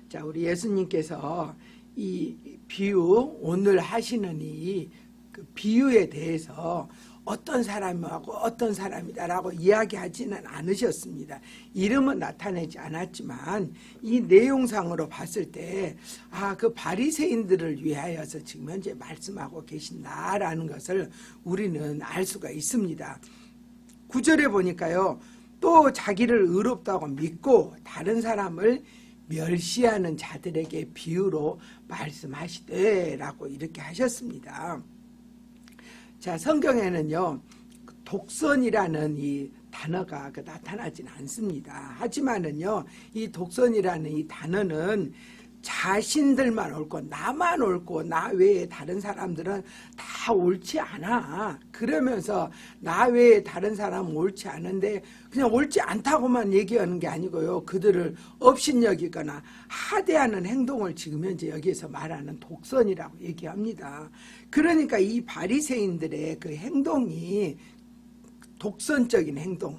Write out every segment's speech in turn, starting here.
자, 우리 예수님께서 이 비유, 오늘 하시는 이 그 비유에 대해서 어떤 사람하고 어떤 사람이다라고 이야기하지는 않으셨습니다. 이름은 나타내지 않았지만 이 내용상으로 봤을 때 그 바리새인들을 위하여서 지금 현재 말씀하고 계신다라는 것을 우리는 알 수가 있습니다. 9절에 보니까요. 또 자기를 의롭다고 믿고 다른 사람을 멸시하는 자들에게 비유로 말씀하시되 라고 이렇게 하셨습니다. 자, 성경에는요 독선이라는 이 단어가 나타나진 않습니다. 하지만은요 이 독선이라는 이 단어는 자신들만 옳고 나만 옳고 나 외에 다른 사람들은 다 옳지 않아. 그러면서 나 외에 다른 사람은 옳지 않은데 그냥 옳지 않다고만 얘기하는 게 아니고요. 그들을 업신여기거나 하대하는 행동을 지금 현재 여기에서 말하는 독선이라고 얘기합니다. 그러니까 이 바리새인들의 그 행동이 독선적인 행동,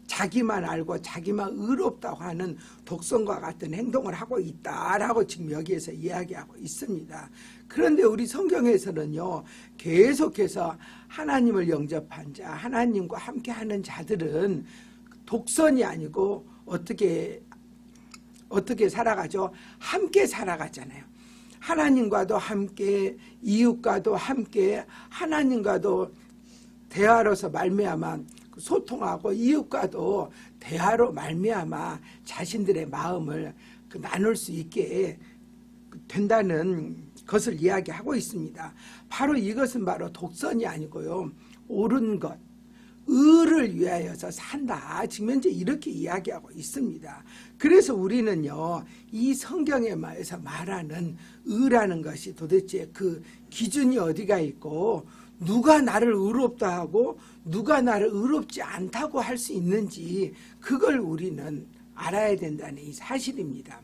자기만 알고 자기만 의롭다고 하는 독선과 같은 행동을 하고 있다라고 지금 여기에서 이야기하고 있습니다. 그런데 우리 성경에서는요 계속해서 하나님을 영접한 자, 하나님과 함께하는 자들은 독선이 아니고 어떻게 살아가죠? 함께 살아가잖아요. 하나님과도 함께, 이웃과도 함께, 하나님과도 대화로서 말미암아 소통하고 이웃과도 대화로 말미암아 자신들의 마음을 나눌 수 있게 된다는 것을 이야기하고 있습니다. 바로 이것은 바로 독선이 아니고요. 옳은 것, 의를 위하여서 산다. 지금 현재 이렇게 이야기하고 있습니다. 그래서 우리는요. 이 성경에서 말하는 의라는 것이 도대체 그 기준이 어디가 있고 누가 나를 의롭다 하고 누가 나를 의롭지 않다고 할 수 있는지 그걸 우리는 알아야 된다는 이 사실입니다.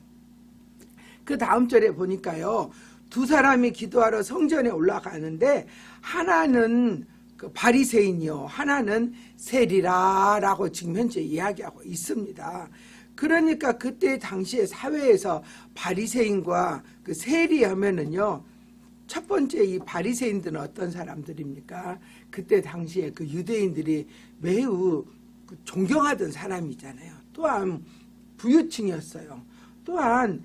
그 다음 절에 보니까요. 두 사람이 기도하러 성전에 올라가는데 하나는 그 바리새인이요 하나는 세리라 라고 지금 현재 이야기하고 있습니다. 그러니까 그때 당시에 사회에서 바리새인과 그 세리 하면은요 첫 번째 이 바리새인들은 어떤 사람들입니까? 그때 당시에 그 유대인들이 매우 존경하던 사람이잖아요. 또한 부유층이었어요. 또한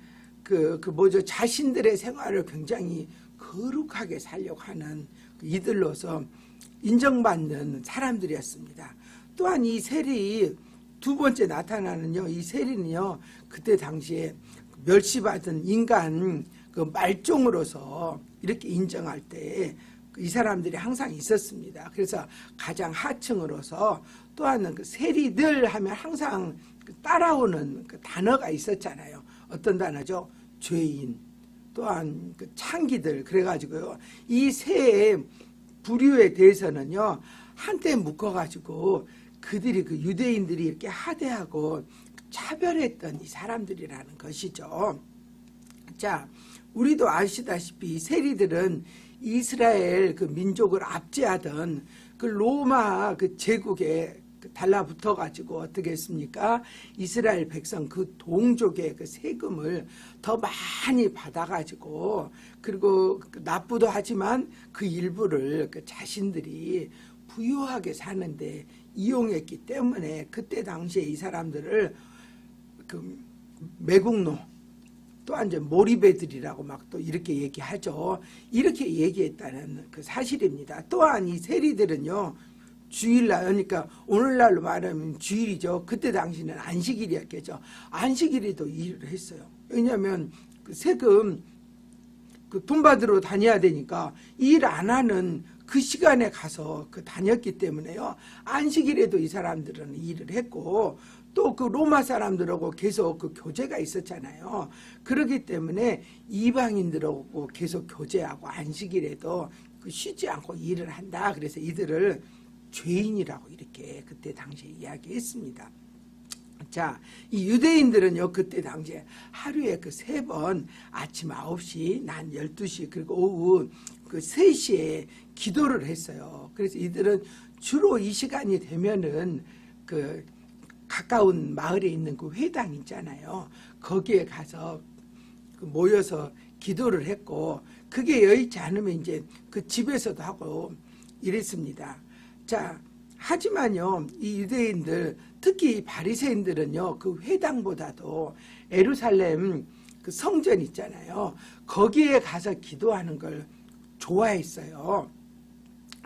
자신들의 생활을 굉장히 거룩하게 살려고 하는 이들로서 인정받는 사람들이었습니다. 또한 이 세리 두 번째 나타나는요. 이 세리는요. 그때 당시에 멸시받은 인간 그 말종으로서 이렇게 인정할 때 이 사람들이 항상 있었습니다. 그래서 가장 하층으로서 또한 그 세리들 하면 항상 따라오는 그 단어가 있었잖아요. 어떤 단어죠? 죄인, 또한 그 창기들. 그래가지고요. 이 세 부류에 대해서는요. 한때 묶어가지고 그들이 그 유대인들이 이렇게 하대하고 차별했던 이 사람들이라는 것이죠. 자, 우리도 아시다시피 이 세리들은 이스라엘 그 민족을 압제하던 그 로마 그 제국에 달라붙어 가지고 어떻게 했습니까? 이스라엘 백성 그 동족의 그 세금을 더 많이 받아 가지고 그리고 납부도 하지만 그 일부를 그 자신들이 부유하게 사는데 이용했기 때문에 그때 당시에 이 사람들을 그 매국노 또한 이제 몰입애들이라고 막 또 이렇게 얘기하죠. 이렇게 얘기했다는 그 사실입니다. 또한 이 세리들은요. 주일날, 그러니까 오늘날로 말하면 주일이죠. 그때 당시는 안식일이었겠죠. 안식일에도 일을 했어요. 왜냐하면 그 세금 그 돈 받으러 다녀야 되니까 일 안 하는 그 시간에 가서 그 다녔기 때문에요. 안식일에도 이 사람들은 일을 했고 또 그 로마 사람들하고 계속 그 교제가 있었잖아요. 그렇기 때문에 이방인들하고 계속 교제하고 안식일에도 그 쉬지 않고 일을 한다. 그래서 이들을 죄인이라고 이렇게 그때 당시에 이야기했습니다. 자, 이 유대인들은요, 그때 당시에 하루에 그 3번 아침 9시, 낮 12시, 그리고 오후 그 3시에 기도를 했어요. 그래서 이들은 주로 이 시간이 되면은 그 가까운 마을에 있는 그 회당 있잖아요. 거기에 가서 모여서 기도를 했고 그게 여의치 않으면 이제 그 집에서도 하고 이랬습니다. 자, 하지만요, 이 유대인들, 특히 이 바리새인들은요, 그 회당보다도 예루살렘 그 성전 있잖아요. 거기에 가서 기도하는 걸 좋아했어요.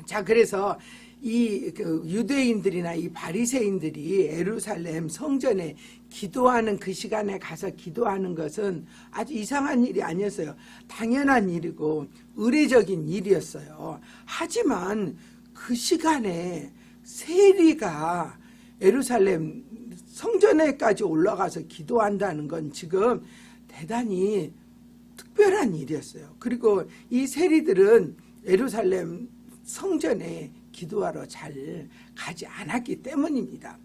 자, 그래서 이 그 유대인들이나 이 바리새인들이 예루살렘 성전에 기도하는 그 시간에 가서 기도하는 것은 아주 이상한 일이 아니었어요. 당연한 일이고 의례적인 일이었어요. 하지만 그 시간에 세리가 예루살렘 성전에까지 올라가서 기도한다는 건 지금 대단히 특별한 일이었어요. 그리고 이 세리들은 예루살렘 성전에 기도하러 잘 가지 않았기 때문입니다.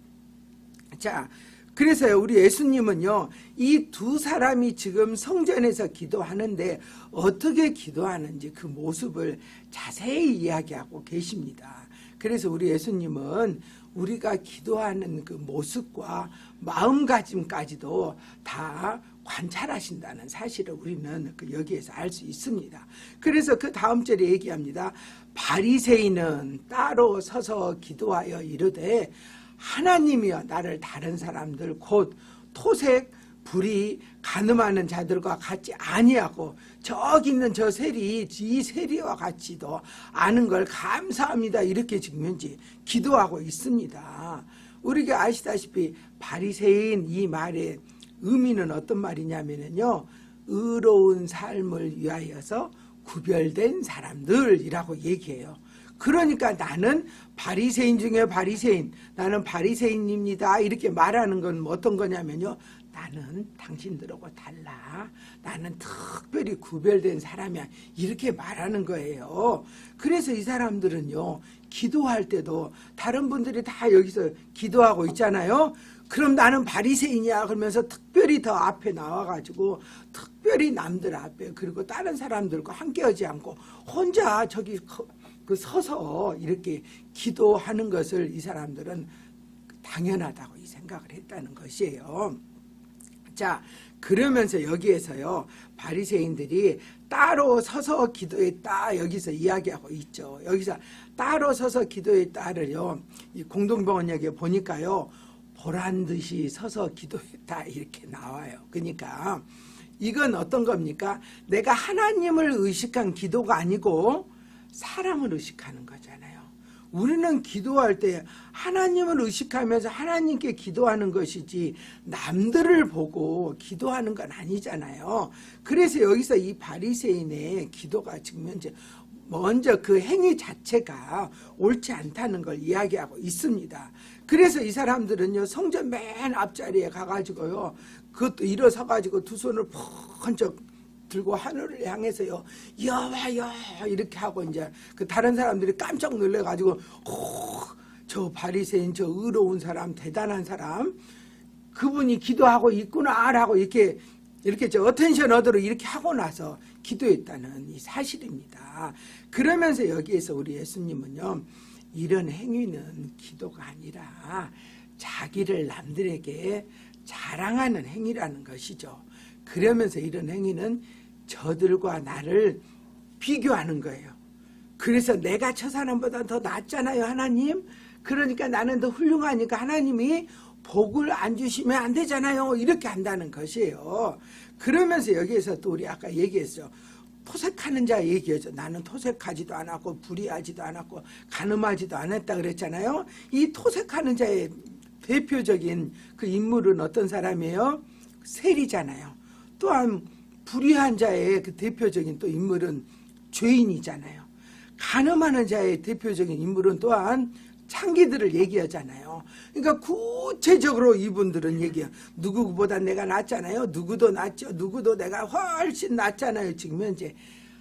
자, 그래서요, 우리 예수님은요, 이 두 사람이 지금 성전에서 기도하는데 어떻게 기도하는지 그 모습을 자세히 이야기하고 계십니다. 그래서 우리 예수님은 우리가 기도하는 그 모습과 마음가짐까지도 다 관찰하신다는 사실을 우리는 여기에서 알 수 있습니다. 그래서 그 다음 절에 얘기합니다. 바리새인은 따로 서서 기도하여 이르되 하나님이여 나를 다른 사람들 곧 토색 불이 가늠하는 자들과 같이 아니하고 저기 있는 저 세리 이 세리와 같이도 아는 걸 감사합니다. 이렇게 지금 현재 기도하고 있습니다. 우리가 아시다시피 바리새인 이 말의 의미는 어떤 말이냐면요, 의로운 삶을 위하여서 구별된 사람들이라고 얘기해요. 그러니까 나는 바리새인 중에 바리새인, 나는 바리새인입니다. 이렇게 말하는 건 어떤 거냐면요, 나는 당신들하고 달라. 나는 특별히 구별된 사람이야. 이렇게 말하는 거예요. 그래서 이 사람들은요, 기도할 때도 다른 분들이 다 여기서 기도하고 있잖아요. 그럼 나는 바리새인이야 그러면서 특별히 더 앞에 나와가지고 특별히 남들 앞에 그리고 다른 사람들과 함께하지 않고 혼자 저기 그 서서 이렇게 기도하는 것을 이 사람들은 당연하다고 이 생각을 했다는 것이에요. 자, 그러면서 여기에서요, 바리새인들이 따로 서서 기도했다 여기서 이야기하고 있죠. 여기서 따로 서서 기도했다를요, 이 공동번역에 보니까요, 보란 듯이 서서 기도했다 이렇게 나와요. 그러니까 이건 어떤 겁니까? 내가 하나님을 의식한 기도가 아니고 사람을 의식하는 거잖아요. 우리는 기도할 때 하나님을 의식하면서 하나님께 기도하는 것이지 남들을 보고 기도하는 건 아니잖아요. 그래서 여기서 이 바리새인의 기도가 지금 현재 먼저 그 행위 자체가 옳지 않다는 걸 이야기하고 있습니다. 그래서 이 사람들은요, 성전 맨 앞자리에 가가지고요, 그것도 일어서가지고 두 손을 번쩍 들고 하늘을 향해서요, 여호와 여호와 이렇게 하고 이제 그 다른 사람들이 깜짝 놀래가지고 저 바리새인 저 의로운 사람 대단한 사람 그분이 기도하고 있구나라고 이렇게 저 어텐션 얻으러 이렇게 하고 나서 기도했다는 이 사실입니다. 그러면서 여기에서 우리 예수님은요, 이런 행위는 기도가 아니라 자기를 남들에게 자랑하는 행위라는 것이죠. 그러면서 이런 행위는 저들과 나를 비교하는 거예요. 그래서 내가 저 사람보다 더 낫잖아요, 하나님. 그러니까 나는 더 훌륭하니까 하나님이 복을 안 주시면 안 되잖아요. 이렇게 한다는 것이에요. 그러면서 여기에서 또 우리 아까 얘기했죠. 토색하는 자 얘기하죠. 나는 토색하지도 않았고 불의하지도 않았고 간음하지도 않았다 그랬잖아요. 이 토색하는 자의 대표적인 그 인물은 어떤 사람이에요? 세리잖아요. 또한 불의한 자의 그 대표적인 또 인물은 죄인이잖아요. 간음하는 자의 대표적인 인물은 또한 창기들을 얘기하잖아요. 그러니까 구체적으로 이분들은 얘기해요. 누구보다 내가 낫잖아요. 누구도 낫죠. 누구도 내가 훨씬 낫잖아요. 지금 현재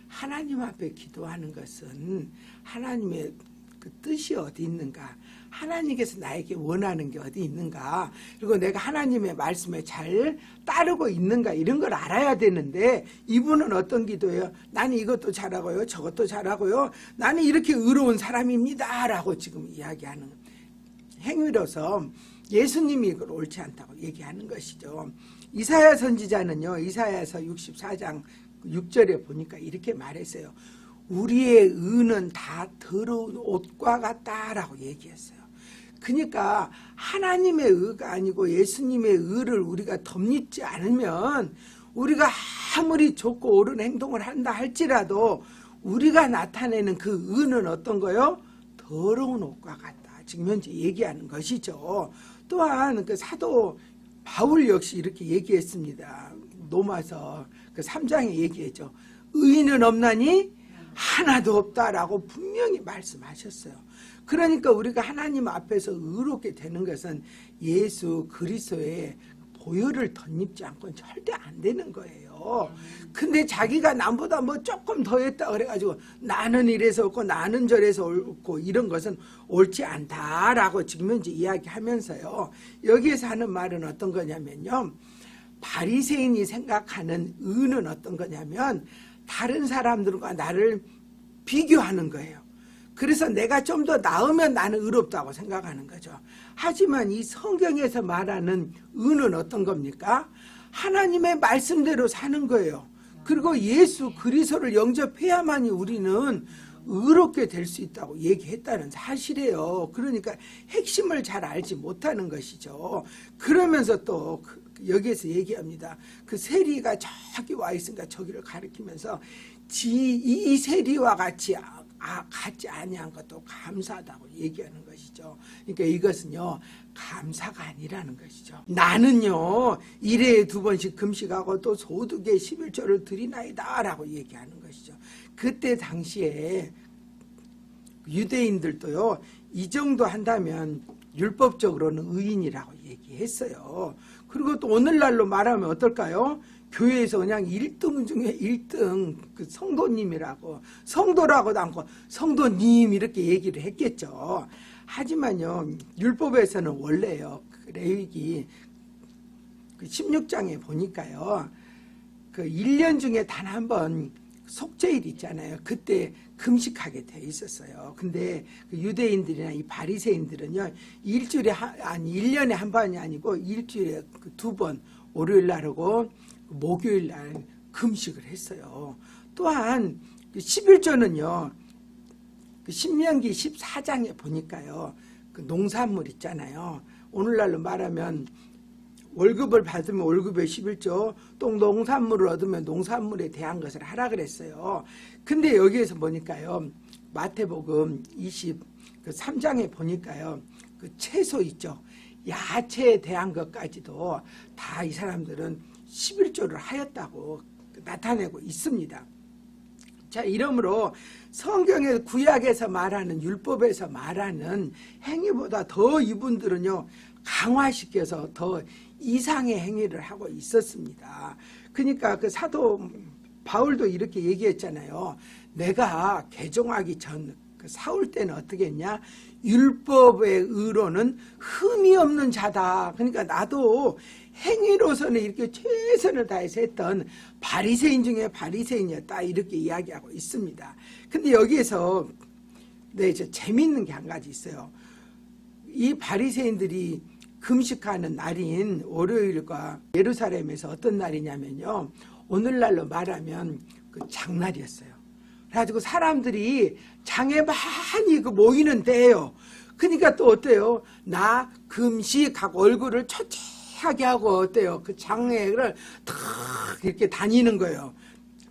하나님 앞에 기도하는 것은 하나님의 그 뜻이 어디 있는가, 하나님께서 나에게 원하는 게 어디 있는가, 그리고 내가 하나님의 말씀에 잘 따르고 있는가, 이런 걸 알아야 되는데 이분은 어떤 기도예요? 나는 이것도 잘하고요, 저것도 잘하고요, 나는 이렇게 의로운 사람입니다 라고 지금 이야기하는 행위로서 예수님이 이걸 옳지 않다고 얘기하는 것이죠. 이사야 선지자는요, 이사야서 64장 6절에 보니까 이렇게 말했어요. 우리의 의는 다 더러운 옷과 같다라고 얘기했어요. 그러니까 하나님의 의가 아니고 예수님의 의를 우리가 덧입지 않으면 우리가 아무리 좋고 옳은 행동을 한다 할지라도 우리가 나타내는 그 의는 어떤 거요? 더러운 옷과 같다. 지금 현재 얘기하는 것이죠. 또한 그 사도 바울 역시 이렇게 얘기했습니다. 로마서 그 3장에 얘기했죠. 의인은 없나니 하나도 없다라고 분명히 말씀하셨어요. 그러니까 우리가 하나님 앞에서 의롭게 되는 것은 예수 그리스도의 보혈을 덧입지 않고는 절대 안 되는 거예요. 근데 자기가 남보다 뭐 조금 더 했다 그래가지고 나는 이래서 옳고 나는 저래서 옳고 이런 것은 옳지 않다라고 지금 현재 이야기하면서요. 여기에서 하는 말은 어떤 거냐면요. 바리새인이 생각하는 의는 어떤 거냐면 다른 사람들과 나를 비교하는 거예요. 그래서 내가 좀 더 나으면 나는 의롭다고 생각하는 거죠. 하지만 이 성경에서 말하는 의는 어떤 겁니까? 하나님의 말씀대로 사는 거예요. 그리고 예수 그리스도를 영접해야만이 우리는 의롭게 될 수 있다고 얘기했다는 사실이에요. 그러니까 핵심을 잘 알지 못하는 것이죠. 그러면서 또 여기에서 얘기합니다. 그 세리가 저기 와 있으니까 저기를 가리키면서 이 세리와 같이 같지 아니한 것도 감사하다고 얘기하는 것이죠. 그러니까 이것은요 감사가 아니라는 것이죠. 나는요 1회에 2번씩 금식하고 또 소득의 11조를 드리나이다 라고 얘기하는 것이죠. 그때 당시에 유대인들도요 이 정도 한다면 율법적으로는 의인이라고 얘기했어요. 그리고 또 오늘날로 말하면 어떨까요? 교회에서 그냥 1등 중에 1등 그 성도님이라고, 성도라고도 않고 성도님 이렇게 얘기를 했겠죠. 하지만요 율법에서는 원래요 그 레위기 그 16장에 보니까요 그 1년 중에 단 한 번 속죄일 있잖아요. 그때 금식하게 돼 있었어요. 근데 그 유대인들이나 이 바리새인들은요 일주일에 1년에 한 번이 아니고 일주일에 그 2번 월요일 날하고 목요일 날 금식을 했어요. 또한 11조는요 그 신명기 14장에 보니까요 그 농산물 있잖아요. 오늘날로 말하면 월급을 받으면 월급의 11조, 또 농산물을 얻으면 농산물에 대한 것을 하라 그랬어요. 근데 여기에서 보니까요 마태복음 23장에 보니까요 그 채소 있죠. 야채에 대한 것까지도 다 이 사람들은 11조를 하였다고 나타내고 있습니다. 자, 이러므로 성경의 구약에서 말하는 율법에서 말하는 행위보다 더 이분들은요 강화시켜서 더 이상의 행위를 하고 있었습니다. 그러니까 그 사도 바울도 이렇게 얘기했잖아요. 내가 개종하기 전 그 사울 때는 어떻게 했냐? 율법의 의로는 흠이 없는 자다. 그러니까 나도 행위로서는 이렇게 최선을 다해서 했던 바리새인 중에 바리새인이었다. 이렇게 이야기하고 있습니다. 근데 여기에서 이제 재미있는 게 한 가지 있어요. 이 바리새인들이 금식하는 날인 월요일과 예루살렘에서 어떤 날이냐면요. 오늘날로 말하면 그 장날이었어요. 그래가지고 사람들이 장에 많이 그 모이는 때예요. 그러니까 또 어때요? 나 금식하고 얼굴을 초췌하게 하고 어때요? 그 장애를 탁 이렇게 다니는 거예요.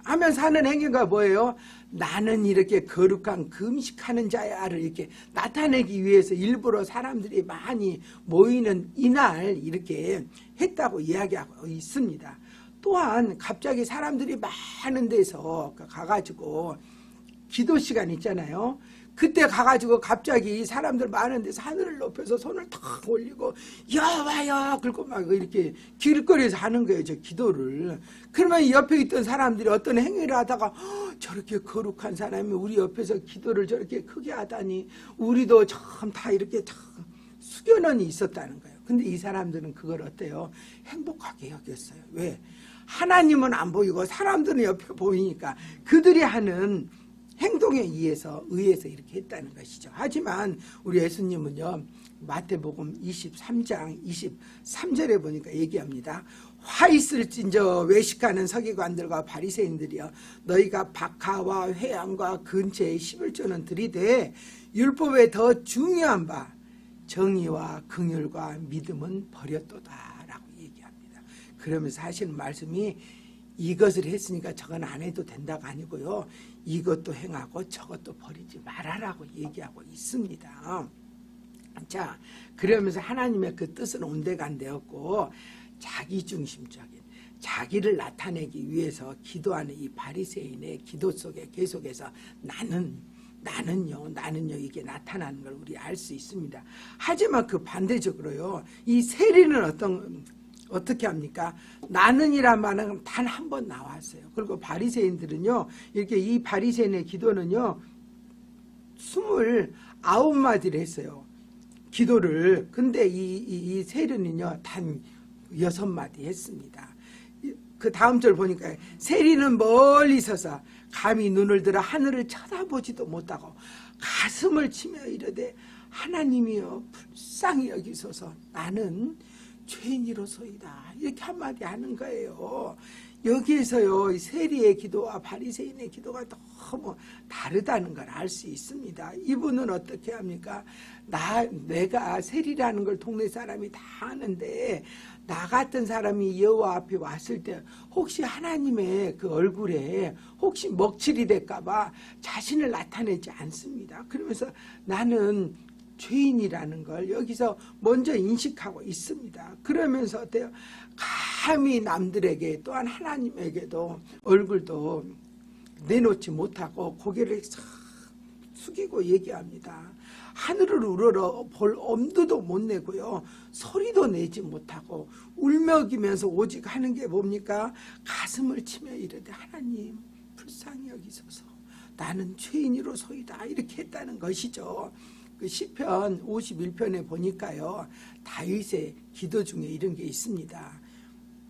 하면서 하는 행위가 뭐예요? 나는 이렇게 거룩한 금식하는 자야를 이렇게 나타내기 위해서 일부러 사람들이 많이 모이는 이날 이렇게 했다고 이야기하고 있습니다. 또한 갑자기 사람들이 많은 데서 가가지고 기도 시간 있잖아요. 그때 가가지고 갑자기 사람들 많은 데서 하늘을 높여서 손을 탁 올리고 여와여 그리고 막 이렇게 길거리에서 하는 거예요. 저 기도를. 그러면 옆에 있던 사람들이 어떤 행위를 하다가 저렇게 거룩한 사람이 우리 옆에서 기도를 저렇게 크게 하다니 우리도 참 다 이렇게 참 숙연원이 있었다는 거예요. 근데 이 사람들은 그걸 어때요? 행복하게 여겼어요. 왜? 하나님은 안 보이고 사람들은 옆에 보이니까 그들이 하는 행동에 의해서 이렇게 했다는 것이죠. 하지만 우리 예수님은요 마태복음 23장 23절에 보니까 얘기합니다. 화 있을진저 외식하는 서기관들과 바리새인들이여 너희가 박하와 회양과 근처에 11조는 들이되 율법에 더 중요한 바 정의와 긍휼과 믿음은 버렸도다 라고 얘기합니다. 그러면서 하시는 말씀이 이것을 했으니까 저건 안 해도 된다가 아니고요, 이것도 행하고 저것도 버리지 말아라고 얘기하고 있습니다. 자, 그러면서 하나님의 그 뜻은 온데간데였고 자기중심적인 자기를 나타내기 위해서 기도하는 이 바리새인의 기도 속에 계속해서 나는요 이게 나타나는 걸 우리 알 수 있습니다. 하지만 그 반대적으로요, 이 세리는 어떻게 합니까? 나는이란 말은 단 한 번 나왔어요. 그리고 바리새인들은요, 이렇게 이 바리새인의 기도는요 29마디를 했어요, 기도를. 근데 이 세리는요 단 6마디 했습니다. 그 다음 절 보니까 세리는 멀리 서서 감히 눈을 들어 하늘을 쳐다보지도 못하고 가슴을 치며 이르되 하나님이여 불쌍히 여기소서 나는 죄인이로소이다, 이렇게 한마디 하는 거예요. 여기에서요 세리의 기도와 바리새인의 기도가 너무 다르다는 걸 알 수 있습니다. 이분은 어떻게 합니까? 내가 세리라는 걸 동네 사람이 다 아는데 나 같은 사람이 여호와 앞에 왔을 때 혹시 하나님의 그 얼굴에 혹시 먹칠이 될까봐 자신을 나타내지 않습니다. 그러면서 나는 죄인이라는 걸 여기서 먼저 인식하고 있습니다. 그러면서 어때요? 감히 남들에게 또한 하나님에게도 얼굴도 내놓지 못하고 고개를 숙이고 얘기합니다. 하늘을 우러러 볼 엄두도 못 내고요, 소리도 내지 못하고 울먹이면서 오직 하는 게 뭡니까? 가슴을 치며 이르되 하나님 불쌍히 여기소서 나는 죄인이로소이다, 이렇게 했다는 것이죠. 그 시편 51편에 보니까요 다윗의 기도 중에 이런 게 있습니다.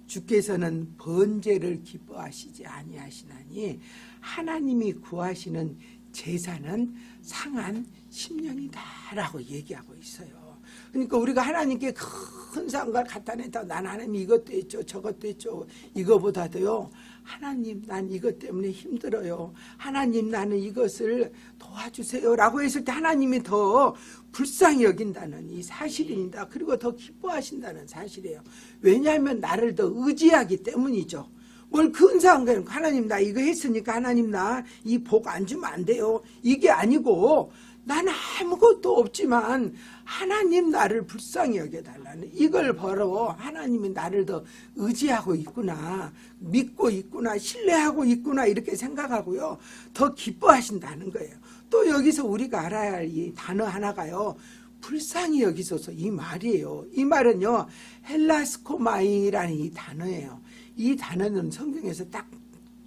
주께서는 번제를 기뻐하시지 아니하시나니 하나님이 구하시는 제사는 상한 심령이다 라고 얘기하고 있어요. 그러니까 우리가 하나님께 큰 상을 갖다 낸다, 난 하나님 이것도 했죠 저것도 했죠, 이거보다도요 하나님 난 이것 때문에 힘들어요, 하나님 나는 이것을 도와주세요 라고 했을 때 하나님이 더 불쌍히 여긴다는 이 사실입니다. 그리고 더 기뻐하신다는 사실이에요. 왜냐하면 나를 더 의지하기 때문이죠. 뭘 근사한 거예요. 하나님 나 이거 했으니까 하나님 나 이 복 안 주면 안 돼요, 이게 아니고 나는 아무것도 없지만 하나님 나를 불쌍히 여겨달라는 이걸 바로 하나님이 나를 더 의지하고 있구나, 믿고 있구나, 신뢰하고 있구나 이렇게 생각하고요 더 기뻐하신다는 거예요. 또 여기서 우리가 알아야 할 이 단어 하나가요 불쌍히 여기소서 이 말이에요. 이 말은요 헬라스코마이라는 이 단어예요. 이 단어는 성경에서 딱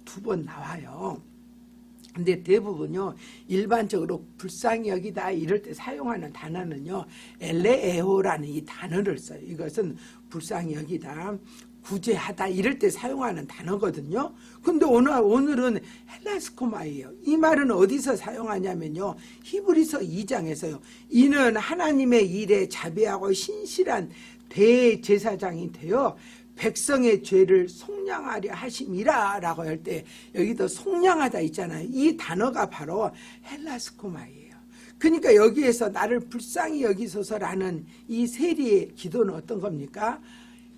2번 나와요. 근데 대부분요 일반적으로 불쌍히 여기다 이럴 때 사용하는 단어는요 엘레에호라는 이 단어를 써요. 이것은 불쌍히 여기다, 구제하다 이럴 때 사용하는 단어거든요. 근데 오늘은 헬라스코마이에요. 이 말은 어디서 사용하냐면요 히브리서 2장에서요 이는 하나님의 일에 자비하고 신실한 대제사장이 되어 백성의 죄를 속량하려 하심이라 라고 할 때 여기도 속량하다 있잖아요. 이 단어가 바로 헬라스코마이에요. 그러니까 여기에서 나를 불쌍히 여기소서라는 이 세리의 기도는 어떤 겁니까?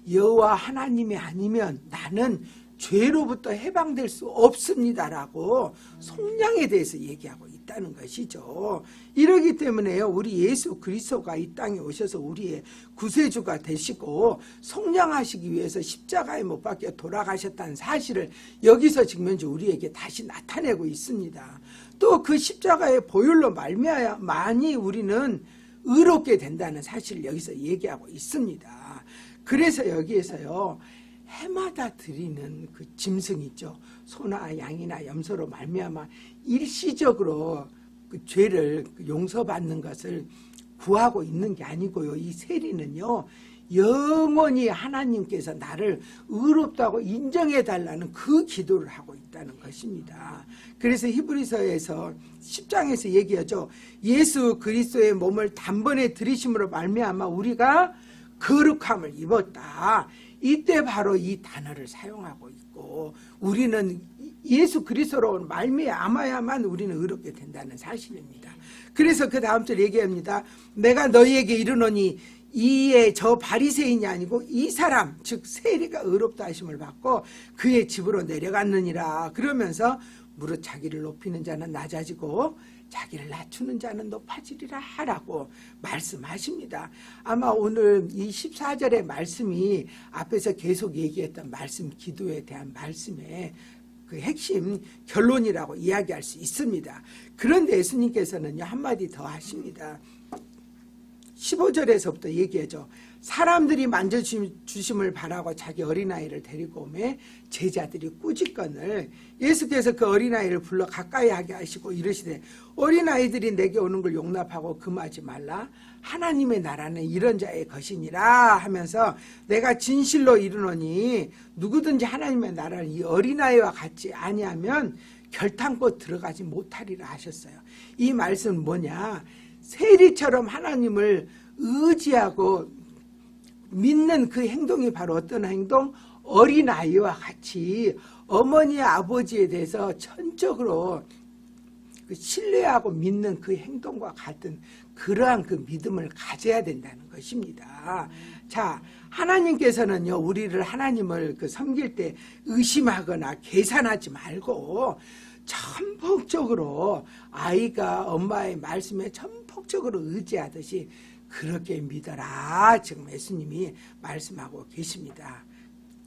여호와 하나님이 아니면 나는 죄로부터 해방될 수 없습니다라고 속량에 대해서 얘기하고 있다는 것이죠. 이러기 때문에요 우리 예수 그리스도가 이 땅에 오셔서 우리의 구세주가 되시고 속량하시기 위해서 십자가에 못 박혀 돌아가셨다는 사실을 여기서 지금 우리에게 다시 나타내고 있습니다. 또 그 십자가의 보혈로 말미암아만이 우리는 의롭게 된다는 사실을 여기서 얘기하고 있습니다. 그래서 여기에서요 해마다 드리는 그 짐승 있죠. 소나 양이나 염소로 말미암아 일시적으로 그 죄를 용서받는 것을 구하고 있는 게 아니고요. 이 세리는요 영원히 하나님께서 나를 의롭다고 인정해 달라는 그 기도를 하고 있다는 것입니다. 그래서 히브리서에서 10장에서 얘기하죠. 예수 그리스도의 몸을 단번에 들이심으로 말미암아 우리가 거룩함을 입었다. 이때 바로 이 단어를 사용하고 있고 우리는 예수 그리스도로 말미암아야만 우리는 의롭게 된다는 사실입니다. 그래서 그 다음 절 얘기합니다. 내가 너희에게 이르노니 이에 저 바리새인이 아니고 이 사람 즉 세리가 의롭다 하심을 받고 그의 집으로 내려갔느니라. 그러면서 무릇 자기를 높이는 자는 낮아지고 자기를 낮추는 자는 높아지리라 라고 말씀하십니다. 아마 오늘 이 14절의 말씀이 앞에서 계속 얘기했던 말씀 기도에 대한 말씀의 그 핵심 결론이라고 이야기할 수 있습니다. 그런데 예수님께서는요 한마디 더 하십니다. 15절에서부터 얘기하죠. 사람들이 만져주심을 바라고 자기 어린아이를 데리고 오매 제자들이 꾸짖건을 예수께서 그 어린아이를 불러 가까이 하게 하시고 이르시되 어린아이들이 내게 오는 걸 용납하고 금하지 말라. 하나님의 나라는 이런 자의 것이니라 하면서 내가 진실로 이르노니 누구든지 하나님의 나라를 이 어린아이와 같이 아니하면 결탄코 들어가지 못하리라 하셨어요. 이 말씀은 뭐냐? 세리처럼 하나님을 의지하고 믿는 그 행동이 바로 어떤 행동? 어린아이와 같이 어머니 아버지에 대해서 전적으로 신뢰하고 믿는 그 행동과 같은 그러한 그 믿음을 가져야 된다는 것입니다. 자, 하나님께서는요 우리를 하나님을 섬길 때 의심하거나 계산하지 말고 전폭적으로 아이가 엄마의 말씀에 전폭적으로 의지하듯이 그렇게 믿어라. 지금 예수님이 말씀하고 계십니다.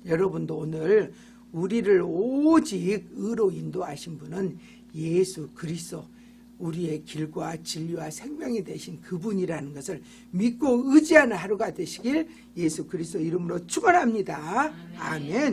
여러분도 오늘 우리를 오직 의로 인도하신 분은 예수 그리스도 우리의 길과 진리와 생명이 되신 그분이라는 것을 믿고 의지하는 하루가 되시길 예수 그리스도 이름으로 축원합니다. 아멘.